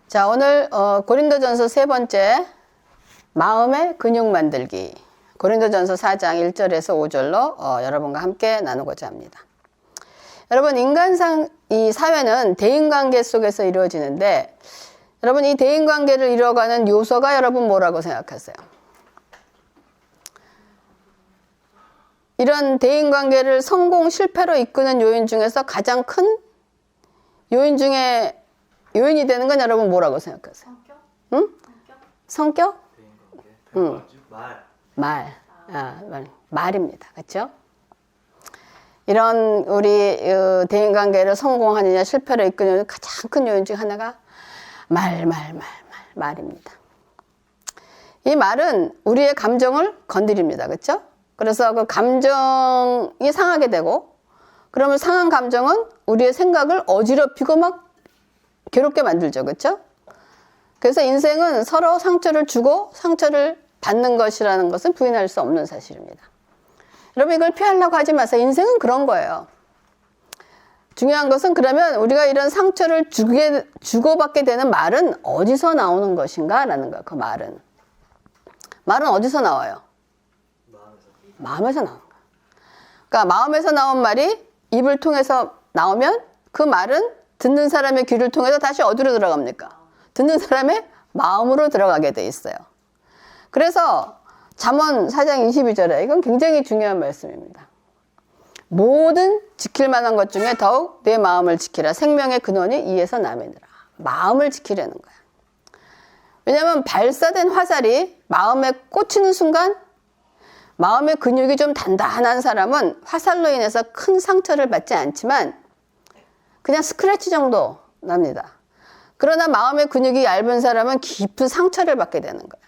자, 오늘 고린도전서 세 번째 마음의 근육 만들기, 고린도전서 4장 1절에서 5절로 여러분과 함께 나누고자 합니다. 여러분, 인간상 이 사회는 대인관계 속에서 이루어지는데, 여러분, 이 대인관계를 이루어가는 요소가 여러분 뭐라고 생각하세요? 이런 대인관계를 성공, 실패로 이끄는 요인 중에서 가장 큰 요인 중에 요인이 되는 건 여러분 뭐라고 생각하세요? 성격? 응? 성격? 응. 말입니다. 그렇죠? 이런 우리 대인관계를 성공하느냐 실패로 이끄는 가장 큰 요인 중 하나가 말입니다. 이 말은 우리의 감정을 건드립니다. 그렇죠? 그래서 그 감정이 상하게 되고, 그러면 상한 감정은 우리의 생각을 어지럽히고 막 괴롭게 만들죠. 그렇죠? 그래서 인생은 서로 상처를 주고 상처를 받는 것이라는 것은 부인할 수 없는 사실입니다. 여러분, 이걸 피하려고 하지 마세요. 인생은 그런 거예요. 중요한 것은 그러면 우리가 이런 상처를 주고받게 되는 말은 어디서 나오는 것인가 라는 거예요. 그 말은 어디서 나와요? 마음에서 나오는 거예요. 그러니까 마음에서 나온 말이 입을 통해서 나오면 그 말은 듣는 사람의 귀를 통해서 다시 어디로 들어갑니까? 듣는 사람의 마음으로 들어가게 돼 있어요. 그래서 잠언 4장 22절에 이건 굉장히 중요한 말씀입니다. 모든 지킬 만한 것 중에 더욱 내 마음을 지키라. 생명의 근원이 이에서 나매니라. 마음을 지키려는 거야. 왜냐하면 발사된 화살이 마음에 꽂히는 순간 마음의 근육이 좀 단단한 사람은 화살로 인해서 큰 상처를 받지 않지만 그냥 스크래치 정도 납니다. 그러나 마음의 근육이 얇은 사람은 깊은 상처를 받게 되는 거예요.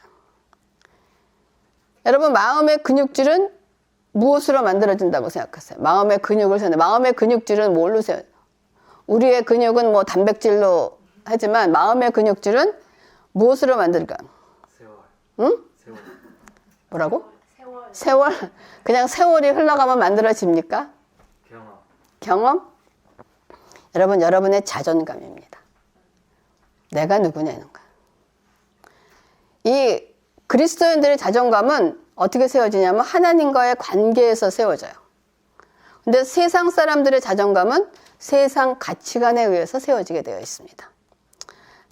여러분, 마음의 근육질은 무엇으로 만들어진다고 생각하세요? 마음의 근육을 세우는, 마음의 근육질은 뭘로 세워요? 우리의 근육은 뭐 단백질로 하지만 마음의 근육질은 무엇으로 만들까? 세월. 응? 세월. 뭐라고? 세월. 그냥 세월이 흘러가면 만들어집니까? 경험? 여러분, 여러분의 자존감입니다. 내가 누구냐는 거야. 이 그리스도인들의 자존감은 어떻게 세워지냐면 하나님과의 관계에서 세워져요. 근데 세상 사람들의 자존감은 세상 가치관에 의해서 세워지게 되어 있습니다.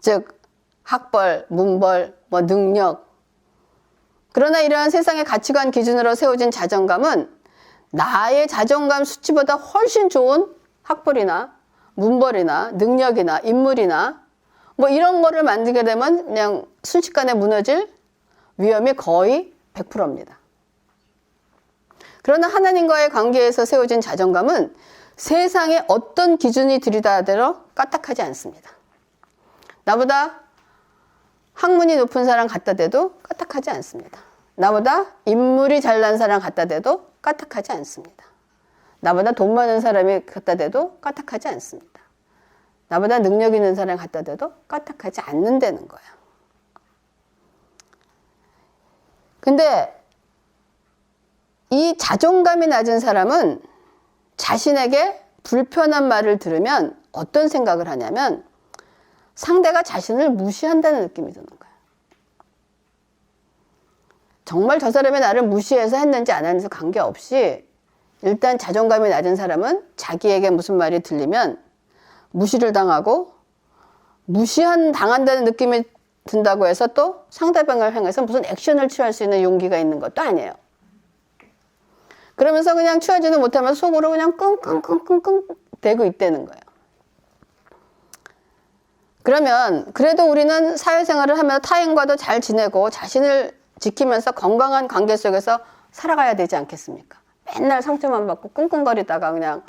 즉, 학벌, 문벌, 능력. 그러나 이러한 세상의 가치관 기준으로 세워진 자존감은 나의 자존감 수치보다 훨씬 좋은 학벌이나 문벌이나 능력이나 인물이나 이런 거를 만들게 되면 그냥 순식간에 무너질 위험이 거의 100%입니다. 그러나 하나님과의 관계에서 세워진 자존감은 세상의 어떤 기준이 들이다대로 까딱하지 않습니다. 나보다 학문이 높은 사람 갖다 대도 까딱하지 않습니다. 나보다 인물이 잘난 사람 갖다 대도 까딱하지 않습니다. 나보다 돈 많은 사람이 갖다 대도 까딱하지 않습니다. 나보다 능력 있는 사람 갖다 대도 까딱하지 않는다는 거예요. 근데 이 자존감이 낮은 사람은 자신에게 불편한 말을 들으면 어떤 생각을 하냐면 상대가 자신을 무시한다는 느낌이 드는 거예요. 정말 저 사람이 나를 무시해서 했는지 안 했는지 관계없이 일단 자존감이 낮은 사람은 자기에게 무슨 말이 들리면 무시를 당하고 당한다는 느낌이 든다고 해서 또 상대방을 향해서 무슨 액션을 취할 수 있는 용기가 있는 것도 아니에요. 그러면서 그냥 취하지도 못하면서 속으로 그냥 끙끙끙끙 대고 있다는 거예요. 그러면 그래도 우리는 사회생활을 하면서 타인과도 잘 지내고 자신을 지키면서 건강한 관계 속에서 살아가야 되지 않겠습니까? 맨날 상처만 받고 끙끙거리다가 그냥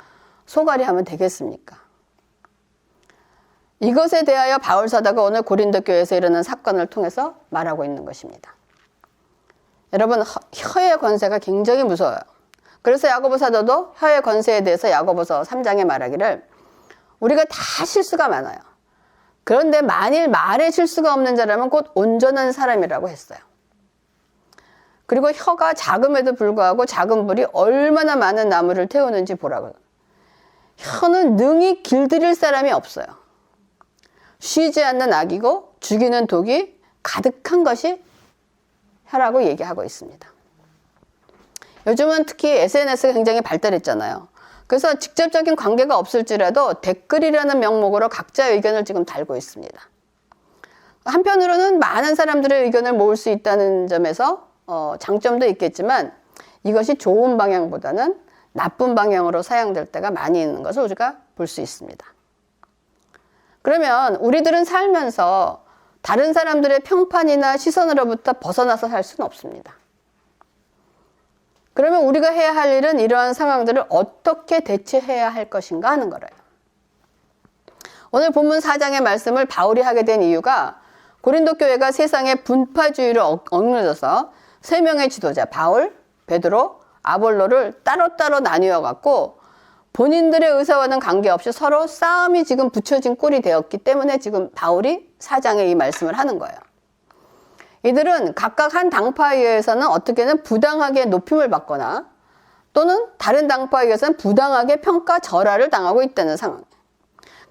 소갈이 하면 되겠습니까? 이것에 대하여 바울 사도가 오늘 고린도 교회에서 일어난 사건을 통해서 말하고 있는 것입니다. 여러분, 혀의 권세가 굉장히 무서워요. 그래서 야고보 사도도 혀의 권세에 대해서 야고보서 3장에 말하기를 우리가 다 실수가 많아요. 그런데 만일 말에 실수가 없는 자라면 곧 온전한 사람이라고 했어요. 그리고 혀가 작음에도 불구하고 작은 불이 얼마나 많은 나무를 태우는지 보라고. 혀는 능히 길들일 사람이 없어요. 쉬지 않는 악이고 죽이는 독이 가득한 것이 혀라고 얘기하고 있습니다. 요즘은 특히 SNS가 굉장히 발달했잖아요. 그래서 직접적인 관계가 없을지라도 댓글이라는 명목으로 각자의 의견을 지금 달고 있습니다. 한편으로는 많은 사람들의 의견을 모을 수 있다는 점에서 장점도 있겠지만 이것이 좋은 방향보다는 나쁜 방향으로 사용될 때가 많이 있는 것을 우리가 볼 수 있습니다. 그러면 우리들은 살면서 다른 사람들의 평판이나 시선으로부터 벗어나서 살 수는 없습니다. 그러면 우리가 해야 할 일은 이러한 상황들을 어떻게 대처해야 할 것인가 하는 거래요. 오늘 본문 4장의 말씀을 바울이 하게 된 이유가 고린도 교회가 세상의 분파주의로 얽매여서 세 명의 지도자 바울, 베드로, 아볼로를 따로따로 나뉘어 갖고 본인들의 의사와는 관계없이 서로 싸움이 지금 붙여진 꼴이 되었기 때문에 지금 바울이 4장에 이 말씀을 하는 거예요. 이들은 각각 한 당파에 의해서는 어떻게든 부당하게 높임을 받거나 또는 다른 당파에 의해서는 부당하게 평가절하를 당하고 있다는 상황.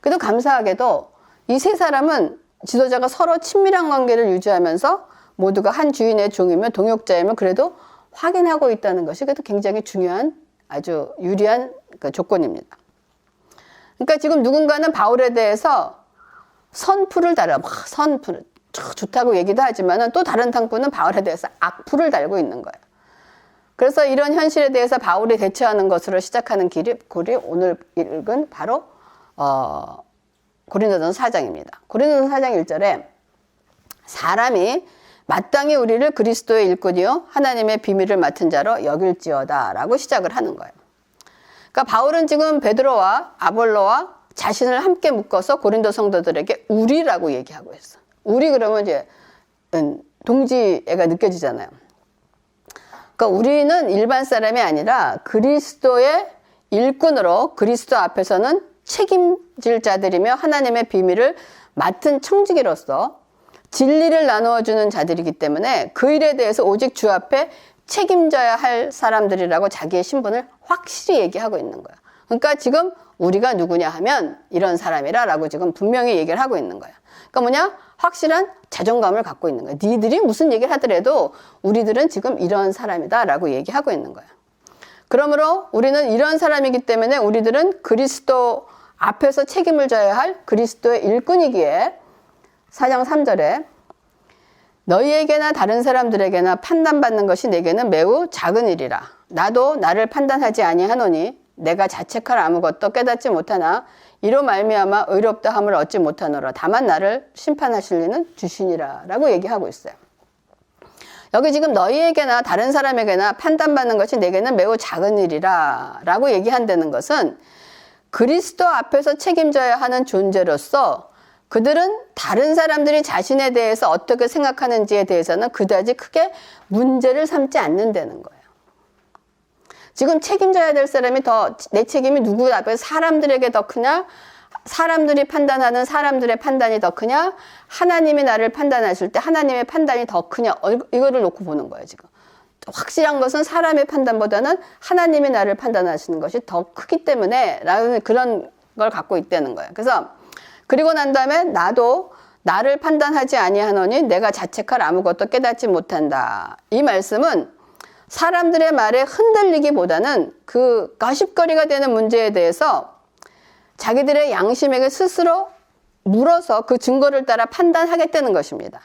그래도 감사하게도 이 세 사람은 지도자가 서로 친밀한 관계를 유지하면서 모두가 한 주인의 종이며 동역자이며 그래도 확인하고 있다는 것이 그래도 굉장히 중요한 아주 유리한 조건입니다. 그러니까 지금 누군가는 바울에 대해서 선풀을 달아 선풀 좋다고 얘기도 하지만 또 다른 당부는 바울에 대해서 악풀을 달고 있는 거예요. 그래서 이런 현실에 대해서 바울이 대처하는 것으로 시작하는 길이 오늘 읽은 바로 고린도전서 4장입니다. 고린도전서 4장 1절에 사람이 마땅히 우리를 그리스도의 일꾼이요 하나님의 비밀을 맡은 자로 여길지어다 라고 시작을 하는 거예요. 그러니까 바울은 지금 베드로와 아볼로와 자신을 함께 묶어서 고린도 성도들에게 우리라고 얘기하고 있어. 우리 그러면 이제 동지애가 느껴지잖아요. 그러니까 우리는 일반 사람이 아니라 그리스도의 일꾼으로 그리스도 앞에서는 책임질 자들이며 하나님의 비밀을 맡은 청지기로서 진리를 나누어주는 자들이기 때문에 그 일에 대해서 오직 주 앞에 책임져야 할 사람들이라고 자기의 신분을 확실히 얘기하고 있는 거야. 그러니까 지금 우리가 누구냐 하면 이런 사람이라고 지금 분명히 얘기를 하고 있는 거야. 그러니까 뭐냐? 확실한 자존감을 갖고 있는 거야. 니들이 무슨 얘기를 하더라도 우리들은 지금 이런 사람이다라고 얘기하고 있는 거야. 그러므로 우리는 이런 사람이기 때문에 우리들은 그리스도 앞에서 책임을 져야 할 그리스도의 일꾼이기에 4장 3절에 너희에게나 다른 사람들에게나 판단받는 것이 내게는 매우 작은 일이라. 나도 나를 판단하지 아니하노니 내가 자책할 아무것도 깨닫지 못하나 이로 말미암아 의롭다 함을 얻지 못하노라. 다만 나를 심판하실 이는 주시니라 라고 얘기하고 있어요. 여기 지금 너희에게나 다른 사람에게나 판단받는 것이 내게는 매우 작은 일이라 라고 얘기한다는 것은 그리스도 앞에서 책임져야 하는 존재로서 그들은 다른 사람들이 자신에 대해서 어떻게 생각하는지에 대해서는 그다지 크게 문제를 삼지 않는다는 거예요. 지금 책임져야 될 사람이 더 내 책임이 누구 앞에서 사람들에게 더 크냐? 사람들이 판단하는 사람들의 판단이 더 크냐? 하나님이 나를 판단하실 때 하나님의 판단이 더 크냐? 이거를 놓고 보는 거예요, 지금. 확실한 것은 사람의 판단보다는 하나님이 나를 판단하시는 것이 더 크기 때문에 라는 그런 걸 갖고 있다는 거예요. 그래서 그리고 난 다음에 나도 나를 판단하지 아니하노니 내가 자책할 아무것도 깨닫지 못한다. 이 말씀은 사람들의 말에 흔들리기보다는 그 거십거리가 되는 문제에 대해서 자기들의 양심에게 스스로 물어서 그 증거를 따라 판단하겠다는 것입니다.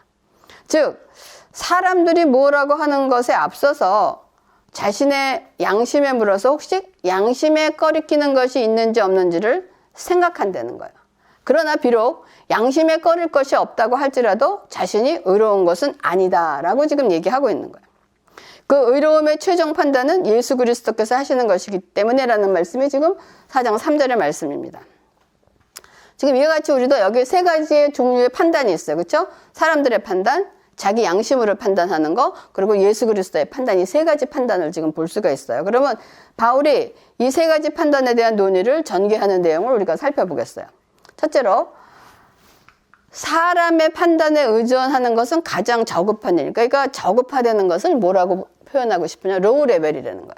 즉 사람들이 뭐라고 하는 것에 앞서서 자신의 양심에 물어서 혹시 양심에 꺼리끼는 것이 있는지 없는지를 생각한다는 거예요. 그러나 비록 양심에 꺼릴 것이 없다고 할지라도 자신이 의로운 것은 아니다라고 지금 얘기하고 있는 거예요. 그 의로움의 최종 판단은 예수 그리스도께서 하시는 것이기 때문에라는 말씀이 지금 4장 3절의 말씀입니다. 지금 이와 같이 우리도 여기 세 가지의 종류의 판단이 있어요. 그렇죠? 사람들의 판단, 자기 양심으로 판단하는 거, 그리고 예수 그리스도의 판단, 이 세 가지 판단을 지금 볼 수가 있어요. 그러면 바울이 이 세 가지 판단에 대한 논의를 전개하는 내용을 우리가 살펴보겠어요. 첫째로 사람의 판단에 의존하는 것은 가장 저급한 일. 그러니까 저급화되는 것을 뭐라고 표현하고 싶으냐? 로우 레벨이라는 거야.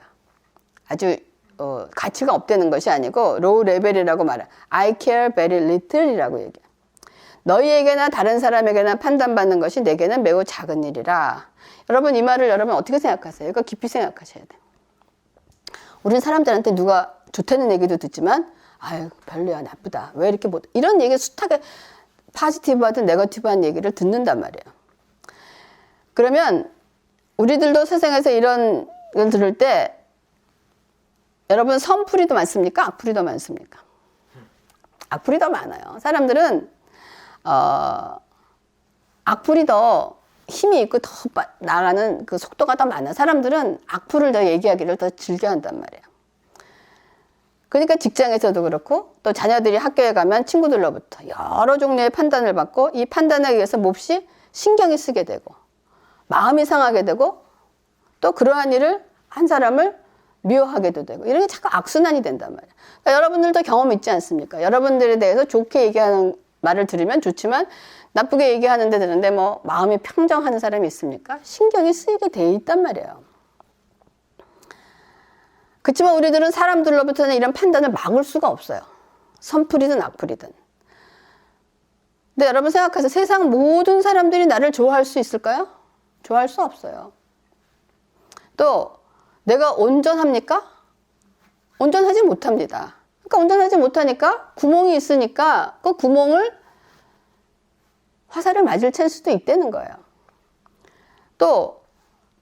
아주 가치가 없다는 것이 아니고 로우 레벨이라고 말해. I care very little이라고 얘기해. 너희에게나 다른 사람에게나 판단받는 것이 내게는 매우 작은 일이라. 여러분, 이 말을 여러분 어떻게 생각하세요? 이거 깊이 생각하셔야 돼요. 우린 사람들한테 누가 좋다는 얘기도 듣지만 아유 별로야, 나쁘다, 왜 이렇게 못, 이런 얘기 숱하게 포지티브하든 네거티브한 얘기를 듣는단 말이에요. 그러면 우리들도 세상에서 이런 걸 들을 때 여러분, 선풀이 더 많습니까? 악풀이 더 많습니까? 악풀이 더 많아요. 사람들은 악풀이 더 힘이 있고 더 나가는 그 속도가 더 많아. 사람들은 악풀을 더 얘기하기를 더 즐겨한단 말이에요. 그러니까 직장에서도 그렇고 또 자녀들이 학교에 가면 친구들로부터 여러 종류의 판단을 받고 이 판단에 의해서 몹시 신경이 쓰게 되고 마음이 상하게 되고 또 그러한 일을 한 사람을 미워하게도 되고 이런 게 자꾸 악순환이 된단 말이에요. 그러니까 여러분들도 경험 있지 않습니까? 여러분들에 대해서 좋게 얘기하는 말을 들으면 좋지만 나쁘게 얘기하는데 들는데 뭐 마음이 평정하는 사람이 있습니까? 신경이 쓰이게 돼 있단 말이에요. 그렇지만 우리들은 사람들로부터는 이런 판단을 막을 수가 없어요. 선풀이든 악풀이든. 근데 여러분 생각하세요. 세상 모든 사람들이 나를 좋아할 수 있을까요? 좋아할 수 없어요. 또 내가 온전합니까? 온전하지 못합니다. 그러니까 온전하지 못하니까 구멍이 있으니까 그 구멍을 화살을 맞을 찬스도 있다는 거예요. 또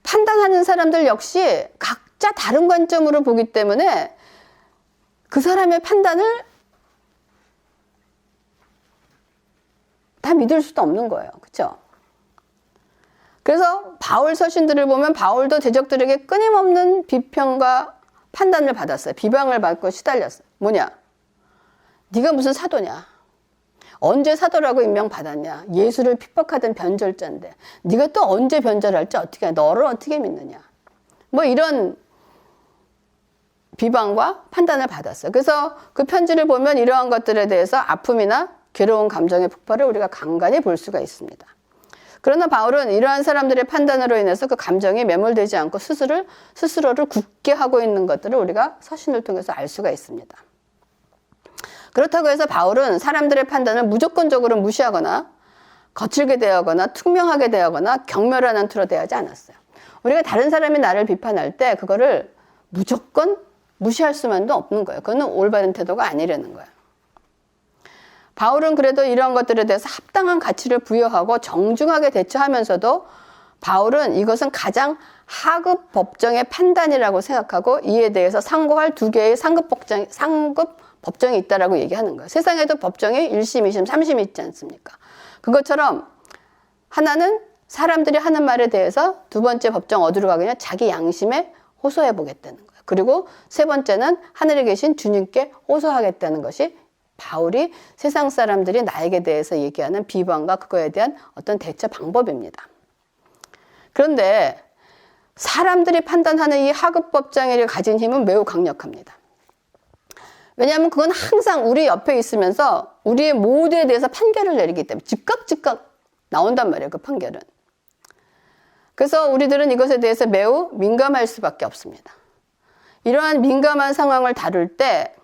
판단하는 사람들 역시 각자 다른 관점으로 보기 때문에 그 사람의 판단을 다 믿을 수도 없는 거예요. 그렇죠? 그래서 바울 서신들을 보면 바울도 대적들에게 끊임없는 비평과 판단을 받았어요. 비방을 받고 시달렸어요. 뭐냐? 네가 무슨 사도냐? 언제 사도라고 임명받았냐? 예수를 핍박하던 변절자인데 네가 또 언제 변절할지 어떻게 해? 너를 어떻게 믿느냐? 뭐 이런 비방과 판단을 받았어요. 그래서 그 편지를 보면 이러한 것들에 대해서 아픔이나 괴로운 감정의 폭발을 우리가 간간히 볼 수가 있습니다. 그러나 바울은 이러한 사람들의 판단으로 인해서 그 감정이 매몰되지 않고 스스로를 굳게 하고 있는 것들을 우리가 서신을 통해서 알 수가 있습니다. 그렇다고 해서 바울은 사람들의 판단을 무조건적으로 무시하거나 거칠게 대하거나 투명하게 대하거나 경멸하는 투로 대하지 않았어요. 우리가 다른 사람이 나를 비판할 때 그거를 무조건 무시할 수만도 없는 거예요. 그거는 올바른 태도가 아니라는 거예요. 바울은 그래도 이런 것들에 대해서 합당한 가치를 부여하고 정중하게 대처하면서도 바울은 이것은 가장 하급 법정의 판단이라고 생각하고 이에 대해서 상고할 두 개의 상급 법정이 있다라고 얘기하는 거예요. 세상에도 법정에 1심, 2심, 3심이 있지 않습니까? 그것처럼 하나는 사람들이 하는 말에 대해서 두 번째 법정 어디로 가겠냐? 자기 양심에 호소해 보겠다는 거예요. 그리고 세 번째는 하늘에 계신 주님께 호소하겠다는 것이 바울이 세상 사람들이 나에게 대해서 얘기하는 비방과 그거에 대한 어떤 대처 방법입니다. 그런데 사람들이 판단하는 이 하급 법정이 가진 힘은 매우 강력합니다. 왜냐하면 그건 항상 우리 옆에 있으면서 우리의 모두에 대해서 판결을 내리기 때문에 즉각 나온단 말이에요. 그 판결은. 그래서 우리들은 이것에 대해서 매우 민감할 수밖에 없습니다. 이러한 민감한 상황을 다룰 때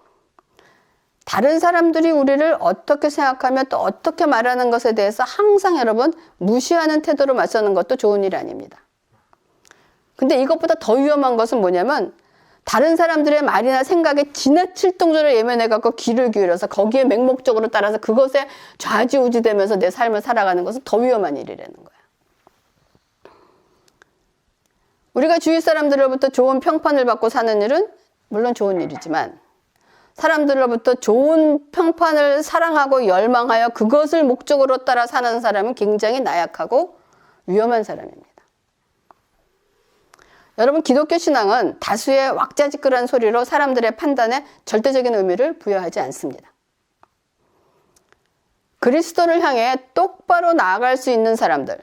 다른 사람들이 우리를 어떻게 생각하며 또 어떻게 말하는 것에 대해서 항상 여러분 무시하는 태도로 맞서는 것도 좋은 일이 아닙니다. 근데 이것보다 더 위험한 것은 뭐냐면 다른 사람들의 말이나 생각에 지나칠 정도로 예민해갖고 귀를 기울여서 거기에 맹목적으로 따라서 그것에 좌지우지되면서 내 삶을 살아가는 것은 더 위험한 일이라는 거예요. 우리가 주위 사람들로부터 좋은 평판을 받고 사는 일은 물론 좋은 일이지만 사람들로부터 좋은 평판을 사랑하고 열망하여 그것을 목적으로 따라 사는 사람은 굉장히 나약하고 위험한 사람입니다. 여러분, 기독교 신앙은 다수의 왁자지껄한 소리로 사람들의 판단에 절대적인 의미를 부여하지 않습니다. 그리스도를 향해 똑바로 나아갈 수 있는 사람들,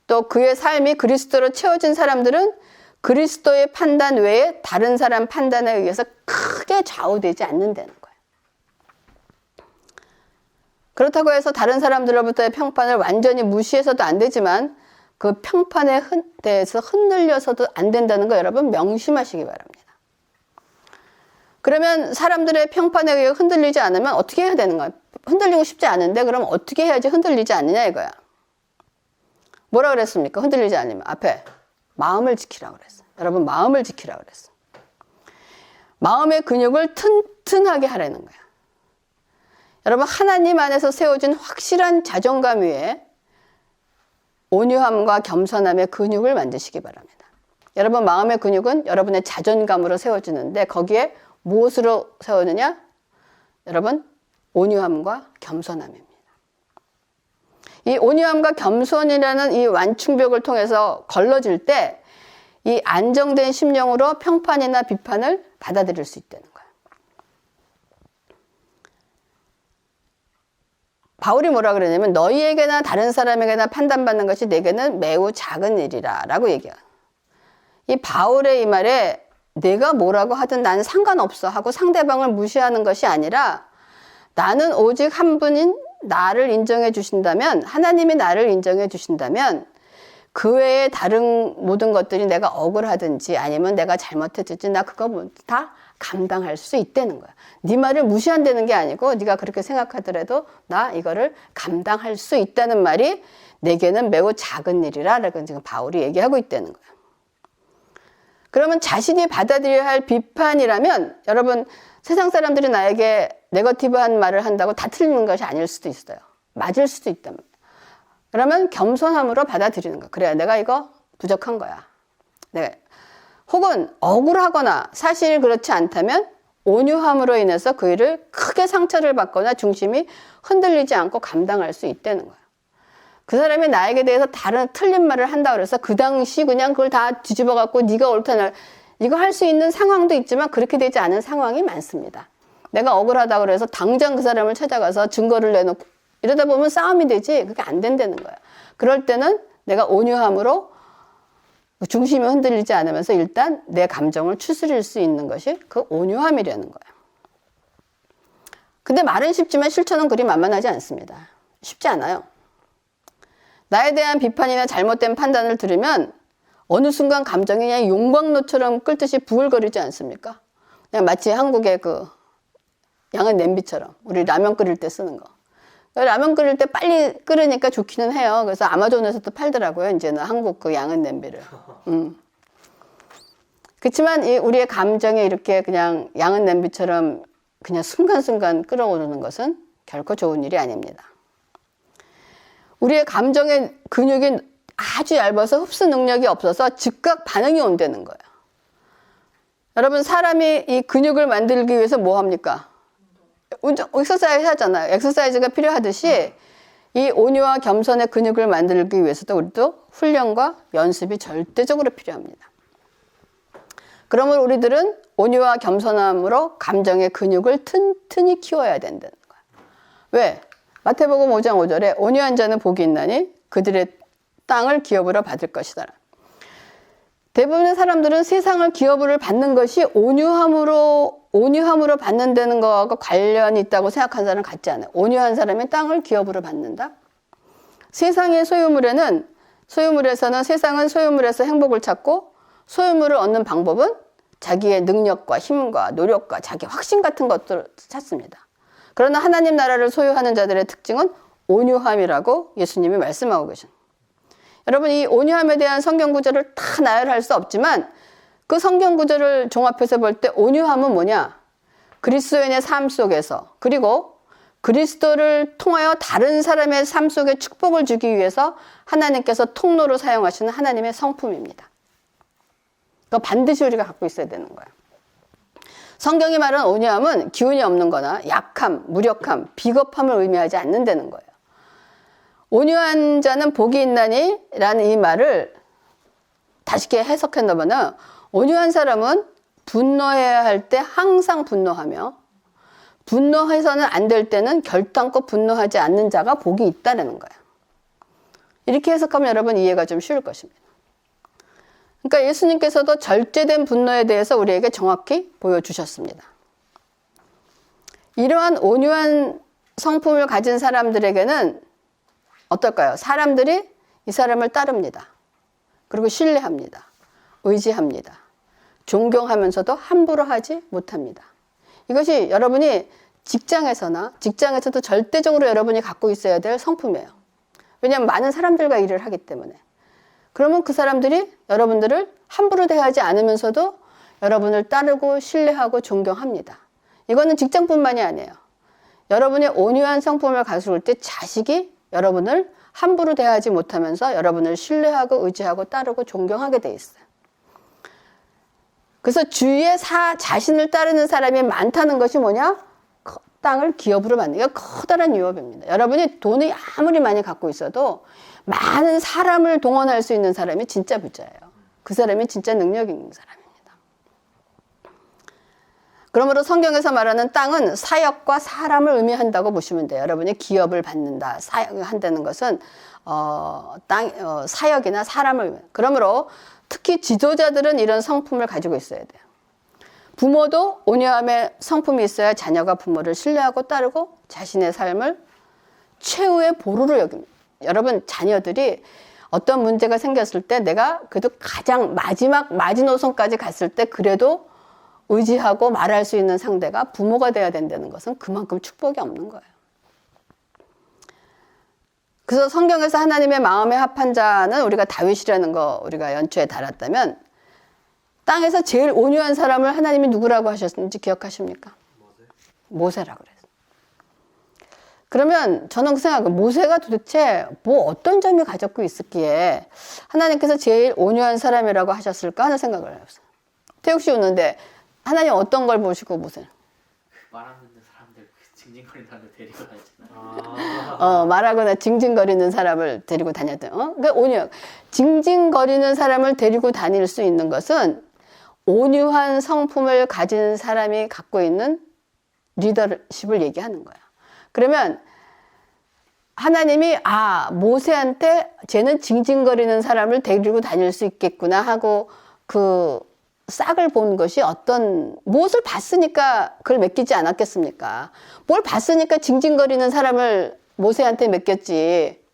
또 그의 삶이 그리스도로 채워진 사람들은 그리스도의 판단 외에 다른 사람 판단에 의해서 크게 좌우되지 않는다는 거예요. 그렇다고 해서 다른 사람들로부터의 평판을 완전히 무시해서도 안 되지만 그 평판에 대해서 흔들려서도 안 된다는 거 여러분 명심하시기 바랍니다. 그러면 사람들의 평판에 의해 흔들리지 않으면 어떻게 해야 되는 거예요? 흔들리고 싶지 않은데 그럼 어떻게 해야지 흔들리지 않느냐 이거야. 뭐라 그랬습니까? 흔들리지 않으면 앞에 마음을 지키라고 그랬어. 여러분 마음을 지키라고 그랬어. 마음의 근육을 튼튼하게 하라는 거야. 여러분 하나님 안에서 세워진 확실한 자존감 위에 온유함과 겸손함의 근육을 만드시기 바랍니다. 여러분 마음의 근육은 여러분의 자존감으로 세워지는데 거기에 무엇으로 세우느냐? 여러분 온유함과 겸손함입니다. 이 온유함과 겸손이라는 이 완충벽을 통해서 걸러질 때 이 안정된 심령으로 평판이나 비판을 받아들일 수 있다는 거예요. 바울이 뭐라 그러냐면 너희에게나 다른 사람에게나 판단받는 것이 내게는 매우 작은 일이라 라고 얘기해요. 이 바울의 이 말에 내가 뭐라고 하든 난 상관없어 하고 상대방을 무시하는 것이 아니라 나는 오직 한 분인 나를 인정해 주신다면, 하나님이 나를 인정해 주신다면 그 외에 다른 모든 것들이 내가 억울하든지 아니면 내가 잘못했든지 나 그거 다 감당할 수 있다는 거야. 네 말을 무시한다는 게 아니고 네가 그렇게 생각하더라도 나 이거를 감당할 수 있다는 말이 내게는 매우 작은 일이라 라고 지금 바울이 얘기하고 있다는 거야. 그러면 자신이 받아들여야 할 비판이라면 여러분 세상 사람들이 나에게 네거티브한 말을 한다고 다 틀리는 것이 아닐 수도 있어요. 맞을 수도 있단 말이에요. 그러면 겸손함으로 받아들이는 거야. 그래 내가 이거 부족한 거야. 네. 혹은 억울하거나 사실 그렇지 않다면 온유함으로 인해서 그 일을 크게 상처를 받거나 중심이 흔들리지 않고 감당할 수 있다는 거야. 그 사람이 나에게 대해서 다른 틀린 말을 한다고 해서 그 당시 그냥 그걸 다 뒤집어 갖고 네가 옳다 이거 할 수 있는 상황도 있지만 그렇게 되지 않은 상황이 많습니다. 내가 억울하다고 그래서 당장 그 사람을 찾아가서 증거를 내놓고 이러다 보면 싸움이 되지 그게 안 된다는 거야. 그럴 때는 내가 온유함으로 중심이 흔들리지 않으면서 일단 내 감정을 추스릴 수 있는 것이 그 온유함이라는 거야. 근데 말은 쉽지만 실천은 그리 만만하지 않습니다. 쉽지 않아요. 나에 대한 비판이나 잘못된 판단을 들으면 어느 순간 감정이 그냥 용광로처럼 끓듯이 부글거리지 않습니까? 그냥 마치 한국의 그 양은 냄비처럼 우리 라면 끓일 때 쓰는 거. 라면 끓일 때 빨리 끓으니까 좋기는 해요. 그래서 아마존에서도 팔더라고요. 이제는 한국 그 양은 냄비를. 그렇지만 우리의 감정이 이렇게 그냥 양은 냄비처럼 그냥 순간순간 끓어오르는 것은 결코 좋은 일이 아닙니다. 우리의 감정의 근육이 아주 얇아서 흡수 능력이 없어서 즉각 반응이 온다는 거예요. 여러분 사람이 이 근육을 만들기 위해서 뭐 합니까? 엑서사이즈 하잖아요. 엑서사이즈가 필요하듯이 이 온유와 겸손의 근육을 만들기 위해서도 우리도 훈련과 연습이 절대적으로 필요합니다. 그러면 우리들은 온유와 겸손함으로 감정의 근육을 튼튼히 키워야 된다는 거예요. 왜? 마태복음 5장 5절에 온유한 자는 복이 있나니 그들의 땅을 기업으로 받을 것이다. 대부분의 사람들은 세상을 기업으로 받는 것이 온유함으로 받는다는 것과 관련이 있다고 생각하는 사람 같지 않아요. 온유한 사람이 땅을 기업으로 받는다. 세상의 소유물에서는 세상은 소유물에서 행복을 찾고 소유물을 얻는 방법은 자기의 능력과 힘과 노력과 자기 확신 같은 것들을 찾습니다. 그러나 하나님 나라를 소유하는 자들의 특징은 온유함이라고 예수님이 말씀하고 계십니다. 여러분 이 온유함에 대한 성경 구절을 다 나열할 수 없지만 그 성경 구절을 종합해서 볼 때 온유함은 뭐냐? 그리스도인의 삶 속에서 그리고 그리스도를 통하여 다른 사람의 삶 속에 축복을 주기 위해서 하나님께서 통로로 사용하시는 하나님의 성품입니다. 그거 반드시 우리가 갖고 있어야 되는 거예요. 성경이 말하는 온유함은 기운이 없는 거나 약함, 무력함, 비겁함을 의미하지 않는다는 거예요. 온유한 자는 복이 있나니 라는 이 말을 다시 해석한다면 온유한 사람은 분노해야 할 때 항상 분노하며 분노해서는 안 될 때는 결단코 분노하지 않는 자가 복이 있다는 거예요. 이렇게 해석하면 여러분 이해가 좀 쉬울 것입니다. 그러니까 예수님께서도 절제된 분노에 대해서 우리에게 정확히 보여주셨습니다. 이러한 온유한 성품을 가진 사람들에게는 어떨까요? 사람들이 이 사람을 따릅니다. 그리고 신뢰합니다. 의지합니다. 존경하면서도 함부로 하지 못합니다. 이것이 여러분이 직장에서도 절대적으로 여러분이 갖고 있어야 될 성품이에요. 왜냐하면 많은 사람들과 일을 하기 때문에. 그러면 그 사람들이 여러분들을 함부로 대하지 않으면서도 여러분을 따르고 신뢰하고 존경합니다. 이거는 직장뿐만이 아니에요. 여러분의 온유한 성품을 가지고 때 자식이 여러분을 함부로 대하지 못하면서 여러분을 신뢰하고 의지하고 따르고 존경하게 돼 있어요. 그래서 주위에 자신을 따르는 사람이 많다는 것이 뭐냐? 땅을 기업으로 만드는 게 커다란 유업입니다. 여러분이 돈이 아무리 많이 갖고 있어도 많은 사람을 동원할 수 있는 사람이 진짜 부자예요. 그 사람이 진짜 능력 있는 사람입니다. 그러므로 성경에서 말하는 땅은 사역과 사람을 의미한다고 보시면 돼요. 여러분이 기업을 받는다, 사역한다는 것은 사역이나 사람을 의미해요. 그러므로 특히 지도자들은 이런 성품을 가지고 있어야 돼요. 부모도 온유함의 성품이 있어야 자녀가 부모를 신뢰하고 따르고 자신의 삶을 최후의 보루로 여깁니다. 여러분, 자녀들이 어떤 문제가 생겼을 때 내가 그래도 가장 마지막 마지노선까지 갔을 때 그래도 의지하고 말할 수 있는 상대가 부모가 돼야 된다는 것은 그만큼 축복이 없는 거예요. 그래서 성경에서 하나님의 마음에 합한 자는 우리가 다윗이라는 거 우리가 연초에 달았다면 땅에서 제일 온유한 사람을 하나님이 누구라고 하셨는지 기억하십니까? 모세라고 그랬어요. 그러면 저는 그 생각을 모세가 도대체 뭐 어떤 점이 가졌고 있었기에 하나님께서 제일 온유한 사람이라고 하셨을까 하는 생각을 해봤어요. 태욱 씨 웃는데 하나님 어떤 걸 보시고 모세는? 말 안 듣는 사람들 징징거리는 사람들 데리고 다녔잖아요. 말하거나 징징거리는 사람을 데리고 다녔던. 그러니까 온유. 징징거리는 사람을 데리고 다닐 수 있는 것은 온유한 성품을 가진 사람이 갖고 있는 리더십을 얘기하는 거야. 그러면 하나님이 모세한테 쟤는 징징거리는 사람을 데리고 다닐 수 있겠구나 하고 그 싹을 본 것이 무엇을 봤으니까 그걸 맡기지 않았겠습니까? 뭘 봤으니까 징징거리는 사람을 모세한테 맡겼지.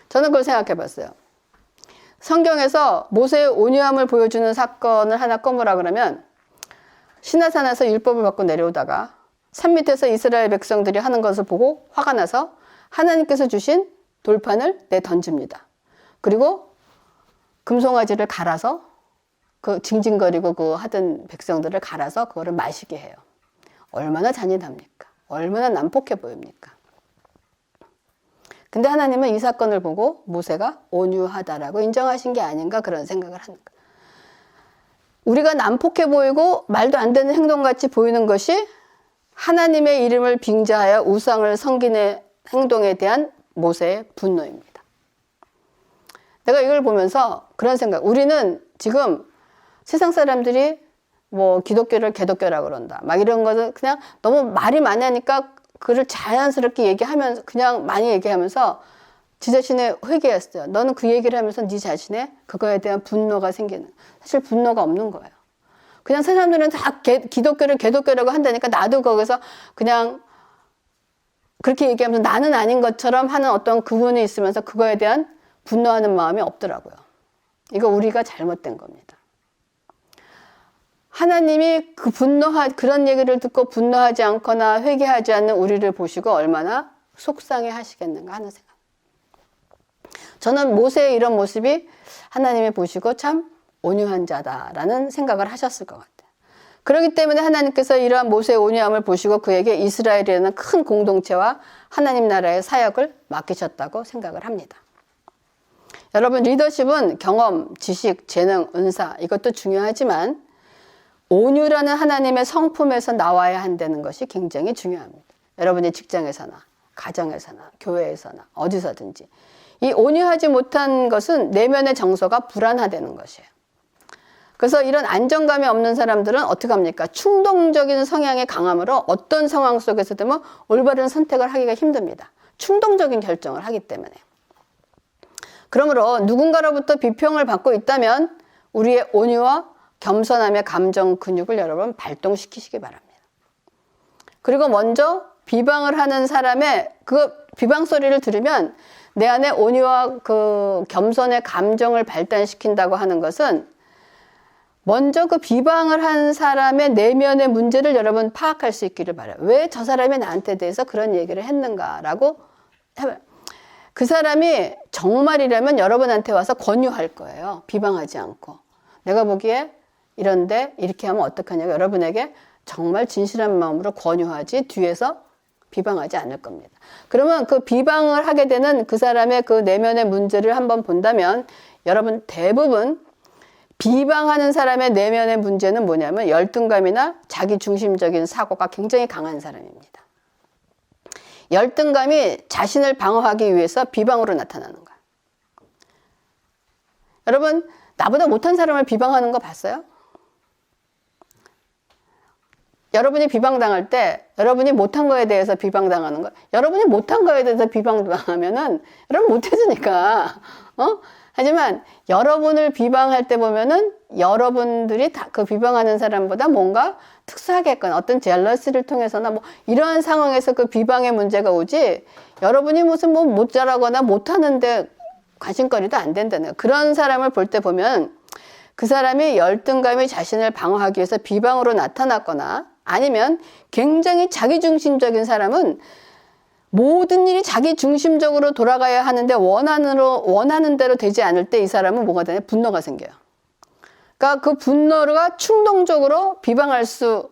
저는 그걸 생각해 봤어요. 성경에서 모세의 온유함을 보여주는 사건을 하나 꼽으라 그러면 시내산에서 율법을 받고 내려오다가 산 밑에서 이스라엘 백성들이 하는 것을 보고 화가 나서 하나님께서 주신 돌판을 내던집니다. 그리고 금송아지를 갈아서 그 징징거리고 그 하던 백성들을 갈아서 그거를 마시게 해요. 얼마나 잔인합니까? 얼마나 난폭해 보입니까? 근데 하나님은 이 사건을 보고 모세가 온유하다라고 인정하신 게 아닌가 그런 생각을 하는 거예요. 우리가 난폭해 보이고 말도 안 되는 행동같이 보이는 것이 하나님의 이름을 빙자하여 우상을 섬기는 행동에 대한 모세의 분노입니다. 내가 이걸 보면서 그런 생각, 우리는 지금 세상 사람들이 뭐 기독교를 개독교라고 그런다. 막 이런 것을 그냥 너무 말이 많이 하니까 그를 자연스럽게 얘기하면서 그냥 많이 얘기하면서 지 자신의 회개했어요. 너는 그 얘기를 하면서 네 자신의 그거에 대한 분노가 생기는. 사실 분노가 없는 거예요. 그냥 사람들은 다 기독교를 개독교라고 한다니까 나도 거기서 그냥 그렇게 얘기하면서 나는 아닌 것처럼 하는 어떤 그분이 있으면서 그거에 대한 분노하는 마음이 없더라고요. 이거 우리가 잘못된 겁니다. 하나님이 그런 얘기를 듣고 분노하지 않거나 회개하지 않는 우리를 보시고 얼마나 속상해 하시겠는가 하는 생각. 저는 모세의 이런 모습이 하나님이 보시고 참 온유한 자다라는 생각을 하셨을 것 같아요. 그렇기 때문에 하나님께서 이러한 모세의 온유함을 보시고 그에게 이스라엘이라는 큰 공동체와 하나님 나라의 사역을 맡기셨다고 생각을 합니다. 여러분, 리더십은 경험, 지식, 재능, 은사 이것도 중요하지만 온유라는 하나님의 성품에서 나와야 한다는 것이 굉장히 중요합니다. 여러분의 직장에서나 가정에서나 교회에서나 어디서든지 이 온유하지 못한 것은 내면의 정서가 불안하다는 것이에요. 그래서 이런 안정감이 없는 사람들은 어떻게 합니까? 충동적인 성향의 강함으로 어떤 상황 속에서도 올바른 선택을 하기가 힘듭니다. 충동적인 결정을 하기 때문에. 그러므로 누군가로부터 비평을 받고 있다면 우리의 온유와 겸손함의 감정 근육을 여러분 발동시키시기 바랍니다. 그리고 먼저 비방을 하는 사람의 그 비방 소리를 들으면 내 안에 온유와 그 겸손의 감정을 발달시킨다고 하는 것은 먼저 그 비방을 한 사람의 내면의 문제를 여러분 파악할 수 있기를 바라요. 왜 저 사람이 나한테 대해서 그런 얘기를 했는가라고 해봐요. 그 사람이 정말이라면 여러분한테 와서 권유할 거예요. 비방하지 않고. 내가 보기에 이런데 이렇게 하면 어떡하냐고 여러분에게 정말 진실한 마음으로 권유하지 뒤에서 비방하지 않을 겁니다. 그러면 그 비방을 하게 되는 그 사람의 그 내면의 문제를 한번 본다면 여러분 대부분 비방하는 사람의 내면의 문제는 뭐냐면 열등감이나 자기중심적인 사고가 굉장히 강한 사람입니다. 열등감이 자신을 방어하기 위해서 비방으로 나타나는 거야. 여러분 나보다 못한 사람을 비방하는 거 봤어요? 여러분이 비방당할 때 여러분이 못한 거에 대해서 비방당하는 거, 여러분이 못한 거에 대해서 비방당하면은 여러분 못해주니까 하지만 여러분을 비방할 때 보면은 여러분들이 다 그 비방하는 사람보다 뭔가 특수하게 했거나 어떤 젤러스를 통해서나 뭐 이러한 상황에서 그 비방의 문제가 오지 여러분이 무슨 뭐 못 잘하거나 못하는데 관심거리도 안 된다는 거예요. 그런 사람을 볼 때 보면 그 사람이 열등감이 자신을 방어하기 위해서 비방으로 나타났거나 아니면 굉장히 자기중심적인 사람은 모든 일이 자기중심적으로 돌아가야 하는데 원하는 대로 되지 않을 때 이 사람은 뭐가 되냐? 분노가 생겨요. 그러니까 그 분노가 충동적으로 비방할 수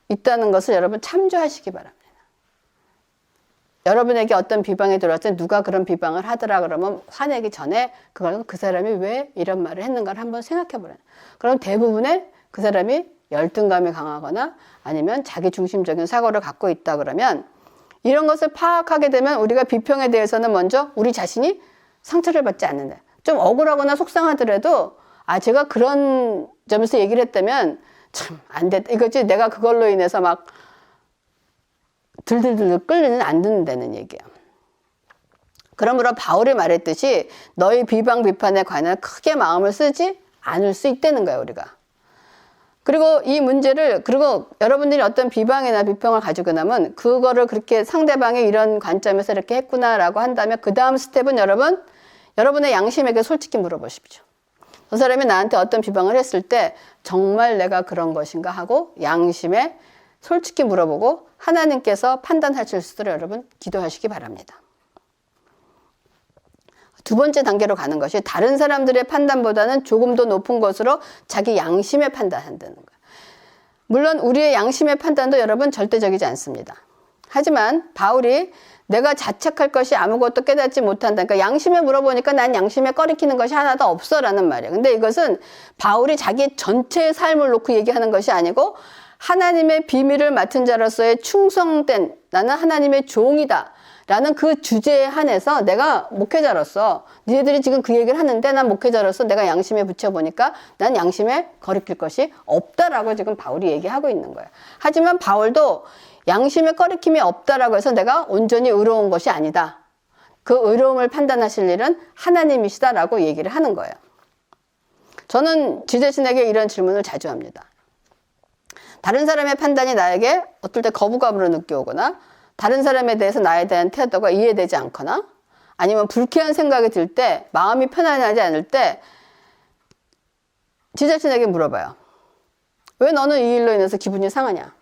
있다는 것을 여러분 참조하시기 바랍니다. 여러분에게 어떤 비방이 들어왔을 때 누가 그런 비방을 하더라 그러면 화내기 전에 그걸 그 사람이 왜 이런 말을 했는가를 한번 생각해 보라는. 그럼 대부분의 그 사람이 열등감이 강하거나 아니면 자기중심적인 사고를 갖고 있다 그러면 이런 것을 파악하게 되면 우리가 비평에 대해서는 먼저 우리 자신이 상처를 받지 않는다. 좀 억울하거나 속상하더라도 제가 그런 점에서 얘기를 했다면 참 안 됐다. 이거지 내가 그걸로 인해서 막 들들들 끌리는 안 듣는다는 얘기예요. 그러므로 바울이 말했듯이 너희 비방 비판에 관해 크게 마음을 쓰지 않을 수 있다는 거예요, 우리가. 그리고 이 문제를 그리고 여러분들이 어떤 비방이나 비평을 가지고 나면 그거를 그렇게 상대방의 이런 관점에서 이렇게 했구나라고 한다면 그 다음 스텝은 여러분의 양심에게 솔직히 물어보십시오. 그 사람이 나한테 어떤 비방을 했을 때 정말 내가 그런 것인가 하고 양심에 솔직히 물어보고 하나님께서 판단하실 수 있도록 여러분 기도하시기 바랍니다. 두 번째 단계로 가는 것이 다른 사람들의 판단보다는 조금 더 높은 것으로 자기 양심의 판단한다는 거예요. 물론 우리의 양심의 판단도 여러분 절대적이지 않습니다. 하지만 바울이 내가 자책할 것이 아무것도 깨닫지 못한다. 그러니까 양심에 물어보니까 난 양심에 꺼리키는 것이 하나도 없어 라는 말이에요. 근데 이것은 바울이 자기 전체의 삶을 놓고 얘기하는 것이 아니고 하나님의 비밀을 맡은 자로서의 충성된 나는 하나님의 종이다 라는 그 주제에 한해서 내가 목회자로서 니네들이 지금 그 얘기를 하는데 난 목회자로서 내가 양심에 붙여보니까 난 양심에 거리낄 것이 없다라고 지금 바울이 얘기하고 있는 거예요. 하지만 바울도 양심에 거리낌이 없다라고 해서 내가 온전히 의로운 것이 아니다. 그 의로움을 판단하실 일은 하나님이시다라고 얘기를 하는 거예요. 저는 지 자신에게 이런 질문을 자주 합니다. 다른 사람의 판단이 나에게 어떨 때 거부감으로 느껴오거나 다른 사람에 대해서 나에 대한 태도가 이해되지 않거나 아니면 불쾌한 생각이 들 때 마음이 편안하지 않을 때 지 자신에게 물어봐요. 왜 너는 이 일로 인해서 기분이 상하냐?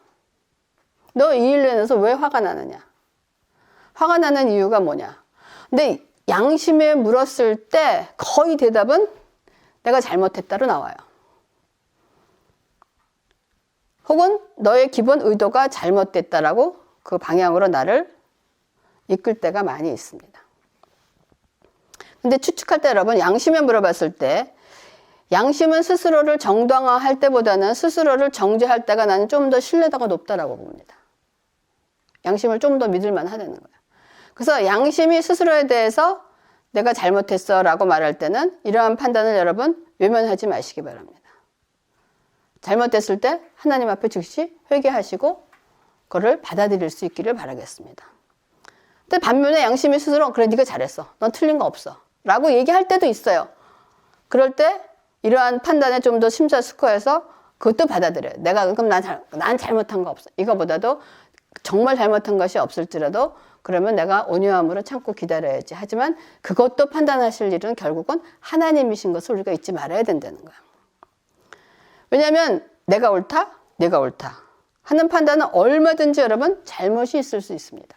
너 이 일로 인해서 왜 화가 나느냐? 화가 나는 이유가 뭐냐? 근데 양심에 물었을 때 거의 대답은 내가 잘못했다로 나와요. 혹은 너의 기본 의도가 잘못됐다라고 그 방향으로 나를 이끌 때가 많이 있습니다. 근데 추측할 때 여러분 양심에 물어봤을 때 양심은 스스로를 정당화할 때보다는 스스로를 정죄할 때가 나는 좀 더 신뢰도가 높다라고 봅니다. 양심을 좀 더 믿을만 하다는 거예요. 그래서 양심이 스스로에 대해서 내가 잘못했어 라고 말할 때는 이러한 판단을 여러분 외면하지 마시기 바랍니다. 잘못됐을 때 하나님 앞에 즉시 회개하시고 그거를 받아들일 수 있기를 바라겠습니다. 근데 반면에 양심이 스스로 그래 네가 잘했어. 넌 틀린 거 없어. 라고 얘기할 때도 있어요. 그럴 때 이러한 판단에 좀 더 심사숙고해서 그것도 받아들여요. 내가 그럼 난 잘못한 거 없어. 이거보다도 정말 잘못한 것이 없을지라도 그러면 내가 온유함으로 참고 기다려야지. 하지만 그것도 판단하실 일은 결국은 하나님이신 것을 우리가 잊지 말아야 된다는 거예요. 왜냐하면 내가 옳다 하는 판단은 얼마든지 여러분 잘못이 있을 수 있습니다.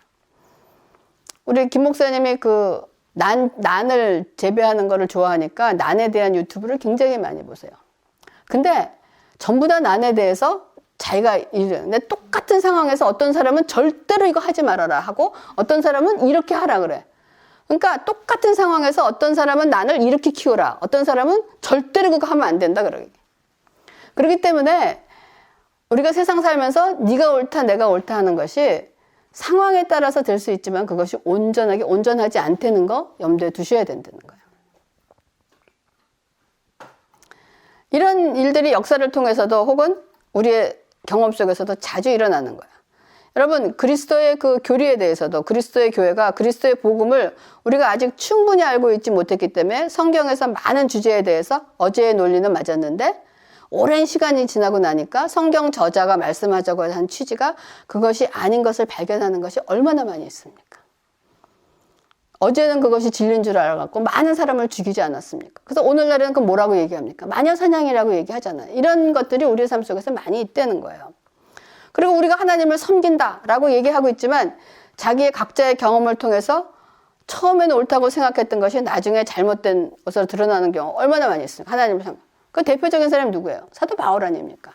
우리 김 목사님이 그 난을 재배하는 거를 좋아하니까 난에 대한 유튜브를 굉장히 많이 보세요. 근데 전부 다 난에 대해서 자기가 근데 똑같은 상황에서 어떤 사람은 절대로 이거 하지 말아라 하고 어떤 사람은 이렇게 하라 그래. 그러니까 똑같은 상황에서 어떤 사람은 난을 이렇게 키우라. 어떤 사람은 절대로 그거 하면 안 된다 그러기. 그렇기 때문에 우리가 세상 살면서 네가 옳다 내가 옳다 하는 것이 상황에 따라서 될 수 있지만 그것이 온전하지 않다는 거 염두에 두셔야 된다는 거예요. 이런 일들이 역사를 통해서도 혹은 우리의 경험 속에서도 자주 일어나는 거예요. 여러분 그리스도의 그 교리에 대해서도 그리스도의 교회가 그리스도의 복음을 우리가 아직 충분히 알고 있지 못했기 때문에 성경에서 많은 주제에 대해서 어제의 논리는 맞았는데 오랜 시간이 지나고 나니까 성경 저자가 말씀하자고 한 취지가 그것이 아닌 것을 발견하는 것이 얼마나 많이 있습니까? 어제는 그것이 진리인 줄 알아갖고 많은 사람을 죽이지 않았습니까? 그래서 오늘날에는 그 뭐라고 얘기합니까? 마녀사냥이라고 얘기하잖아요. 이런 것들이 우리의 삶 속에서 많이 있다는 거예요. 그리고 우리가 하나님을 섬긴다라고 얘기하고 있지만 자기의 각자의 경험을 통해서 처음에는 옳다고 생각했던 것이 나중에 잘못된 것으로 드러나는 경우 얼마나 많이 있습니까? 하나님을 섬. 그 대표적인 사람이 누구예요? 사도 바울 아닙니까?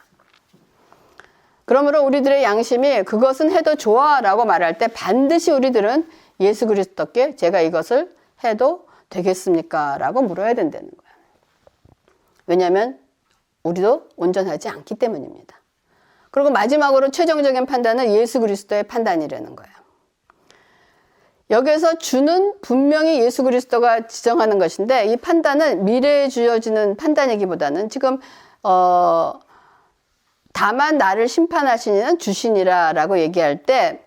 그러므로 우리들의 양심이 그것은 해도 좋아라고 말할 때 반드시 우리들은 예수 그리스도께 제가 이것을 해도 되겠습니까? 라고 물어야 된다는 거예요. 왜냐하면 우리도 온전하지 않기 때문입니다. 그리고 마지막으로 최종적인 판단은 예수 그리스도의 판단이라는 거예요. 여기에서 주는 분명히 예수 그리스도가 지정하는 것인데 이 판단은 미래에 주어지는 판단이기보다는 지금 다만 나를 심판하시는 주시니라 라고 얘기할 때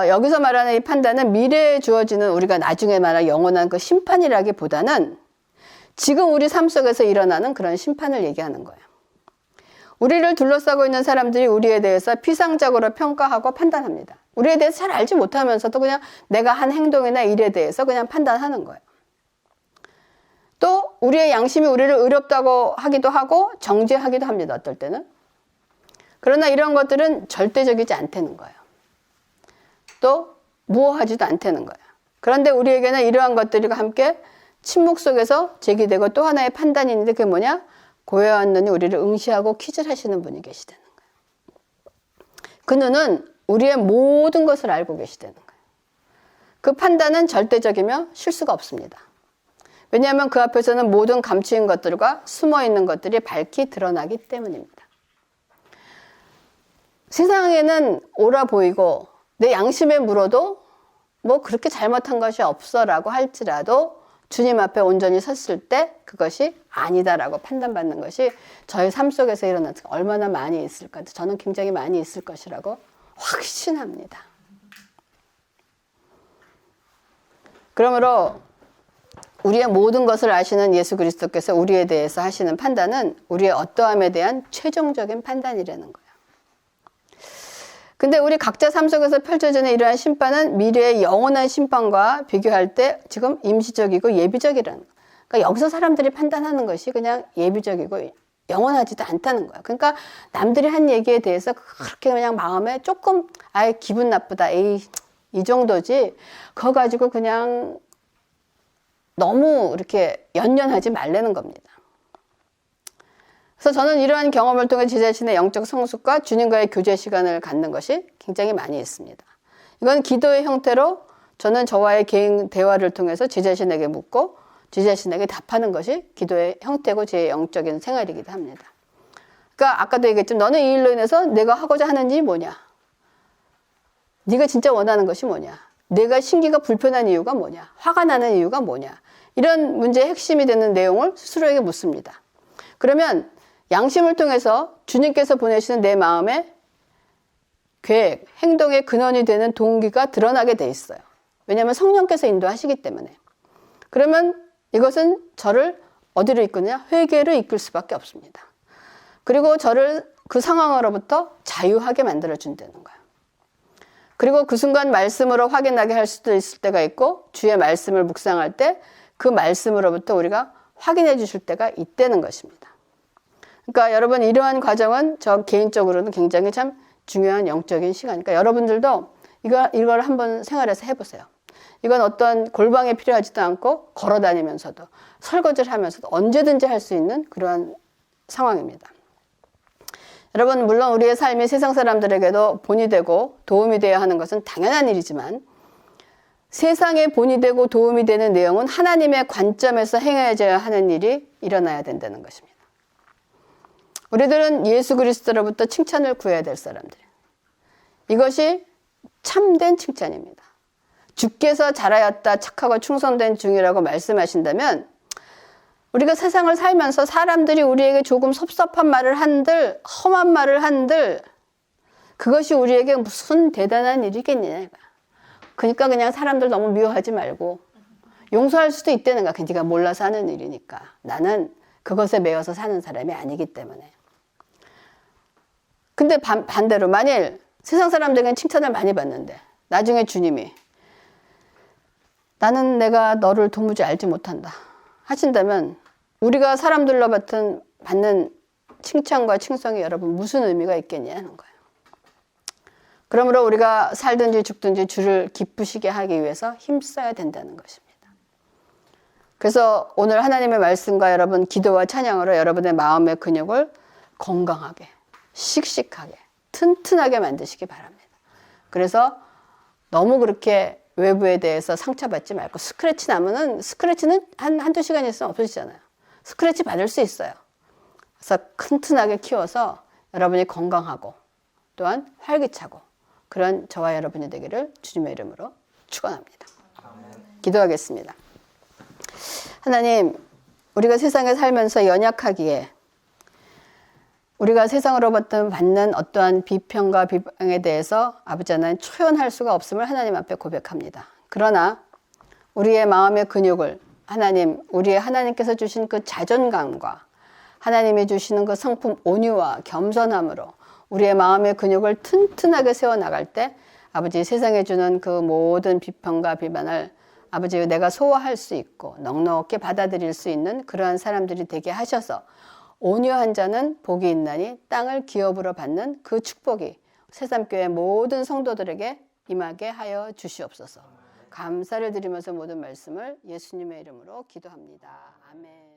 여기서 말하는 이 판단은 미래에 주어지는 우리가 나중에 말할 영원한 그 심판이라기보다는 지금 우리 삶 속에서 일어나는 그런 심판을 얘기하는 거예요. 우리를 둘러싸고 있는 사람들이 우리에 대해서 피상적으로 평가하고 판단합니다. 우리에 대해서 잘 알지 못하면서도 그냥 내가 한 행동이나 일에 대해서 그냥 판단하는 거예요. 또 우리의 양심이 우리를 의롭다고 하기도 하고 정죄하기도 합니다. 어떨 때는. 그러나 이런 것들은 절대적이지 않다는 거예요. 또 무호하지도 않다는 거예요. 그런데 우리에게는 이러한 것들과 함께 침묵 속에서 제기되고 또 하나의 판단이 있는데 그게 뭐냐? 고요한 눈이 우리를 응시하고 퀴즈를 하시는 분이 계시다는 거예요. 그 눈은 우리의 모든 것을 알고 계시다는 거예요. 그 판단은 절대적이며 실수가 없습니다. 왜냐하면 그 앞에서는 모든 감추인 것들과 숨어있는 것들이 밝히 드러나기 때문입니다. 세상에는 옳아 보이고 내 양심에 물어도 뭐 그렇게 잘못한 것이 없어라고 할지라도 주님 앞에 온전히 섰을 때 그것이 아니다라고 판단받는 것이 저희 삶 속에서 일어나서 얼마나 많이 있을까? 저는 굉장히 많이 있을 것이라고 확신합니다. 그러므로 우리의 모든 것을 아시는 예수 그리스도께서 우리에 대해서 하시는 판단은 우리의 어떠함에 대한 최종적인 판단이라는 거예요. 근데 우리 각자 삶 속에서 펼쳐지는 이러한 심판은 미래의 영원한 심판과 비교할 때 지금 임시적이고 예비적이라는 거예요. 그러니까 여기서 사람들이 판단하는 것이 그냥 예비적이고 영원하지도 않다는 거야. 그러니까 남들이 한 얘기에 대해서 그렇게 그냥 마음에 조금 아예 기분 나쁘다. 에이 이 정도지. 그거 가지고 그냥 너무 이렇게 연연하지 말라는 겁니다. 그래서 저는 이러한 경험을 통해 제 자신의 영적 성숙과 주님과의 교제 시간을 갖는 것이 굉장히 많이 있습니다. 이건 기도의 형태로 저는 저와의 개인 대화를 통해서 제 자신에게 묻고 제 자신에게 답하는 것이 기도의 형태고 제 영적인 생활이기도 합니다. 그러니까 아까도 얘기했지만 너는 이 일로 인해서 내가 하고자 하는 일이 뭐냐? 네가 진짜 원하는 것이 뭐냐? 내가 심기가 불편한 이유가 뭐냐? 화가 나는 이유가 뭐냐? 이런 문제의 핵심이 되는 내용을 스스로에게 묻습니다. 그러면 양심을 통해서 주님께서 보내시는 내 마음의 계획, 행동의 근원이 되는 동기가 드러나게 돼 있어요. 왜냐하면 성령께서 인도하시기 때문에. 그러면 이것은 저를 어디로 이끄느냐? 회개로 이끌 수밖에 없습니다. 그리고 저를 그 상황으로부터 자유하게 만들어준다는 거예요. 그리고 그 순간 말씀으로 확인하게 할 수도 있을 때가 있고 주의 말씀을 묵상할 때 그 말씀으로부터 우리가 확인해 주실 때가 있다는 것입니다. 그러니까 여러분 이러한 과정은 저 개인적으로는 굉장히 참 중요한 영적인 시간이니까 여러분들도 이걸 한번 생활에서 해보세요. 이건 어떤 골방에 필요하지도 않고 걸어 다니면서도 설거지를 하면서도 언제든지 할 수 있는 그러한 상황입니다. 여러분 물론 우리의 삶이 세상 사람들에게도 본이 되고 도움이 되어야 하는 것은 당연한 일이지만 세상에 본이 되고 도움이 되는 내용은 하나님의 관점에서 행해져야 하는 일이 일어나야 된다는 것입니다. 우리들은 예수 그리스도로부터 칭찬을 구해야 될 사람들이에요. 이것이 참된 칭찬입니다. 주께서 잘하였다 착하고 충성된 중이라고 말씀하신다면 우리가 세상을 살면서 사람들이 우리에게 조금 섭섭한 말을 한들 험한 말을 한들 그것이 우리에게 무슨 대단한 일이겠냐. 그러니까 그냥 사람들 너무 미워하지 말고 용서할 수도 있다는 거야. 네가 몰라서 하는 일이니까. 나는 그것에 매여서 사는 사람이 아니기 때문에. 근데 반대로 만일 세상 사람들에게는 칭찬을 많이 받는데 나중에 주님이 나는 내가 너를 도무지 알지 못한다 하신다면 우리가 사람들로 받는 칭찬과 칭송이 여러분 무슨 의미가 있겠냐는 거예요. 그러므로 우리가 살든지 죽든지 주를 기쁘시게 하기 위해서 힘써야 된다는 것입니다. 그래서 오늘 하나님의 말씀과 여러분 기도와 찬양으로 여러분의 마음의 근육을 건강하게 씩씩하게 튼튼하게 만드시기 바랍니다. 그래서 너무 그렇게 외부에 대해서 상처받지 말고 스크래치 나면은 스크래치는 한두 시간 있으면 없어지잖아요. 스크래치 받을 수 있어요. 그래서 튼튼하게 키워서 여러분이 건강하고 또한 활기차고 그런 저와 여러분이 되기를 주님의 이름으로 축원합니다. 기도하겠습니다. 하나님, 우리가 세상에 살면서 연약하기에 우리가 세상으로부터 받는 어떠한 비평과 비방에 대해서 아버지 하나님 초연할 수가 없음을 하나님 앞에 고백합니다. 그러나 우리의 마음의 근육을 하나님, 우리의 하나님께서 주신 그 자존감과 하나님이 주시는 그 성품 온유와 겸손함으로 우리의 마음의 근육을 튼튼하게 세워나갈 때 아버지 세상에 주는 그 모든 비평과 비판을 아버지 내가 소화할 수 있고 넉넉히 받아들일 수 있는 그러한 사람들이 되게 하셔서 온유한 자는 복이 있나니 땅을 기업으로 받는 그 축복이 새삼교회 모든 성도들에게 임하게 하여 주시옵소서. 감사를 드리면서 모든 말씀을 예수님의 이름으로 기도합니다. 아멘.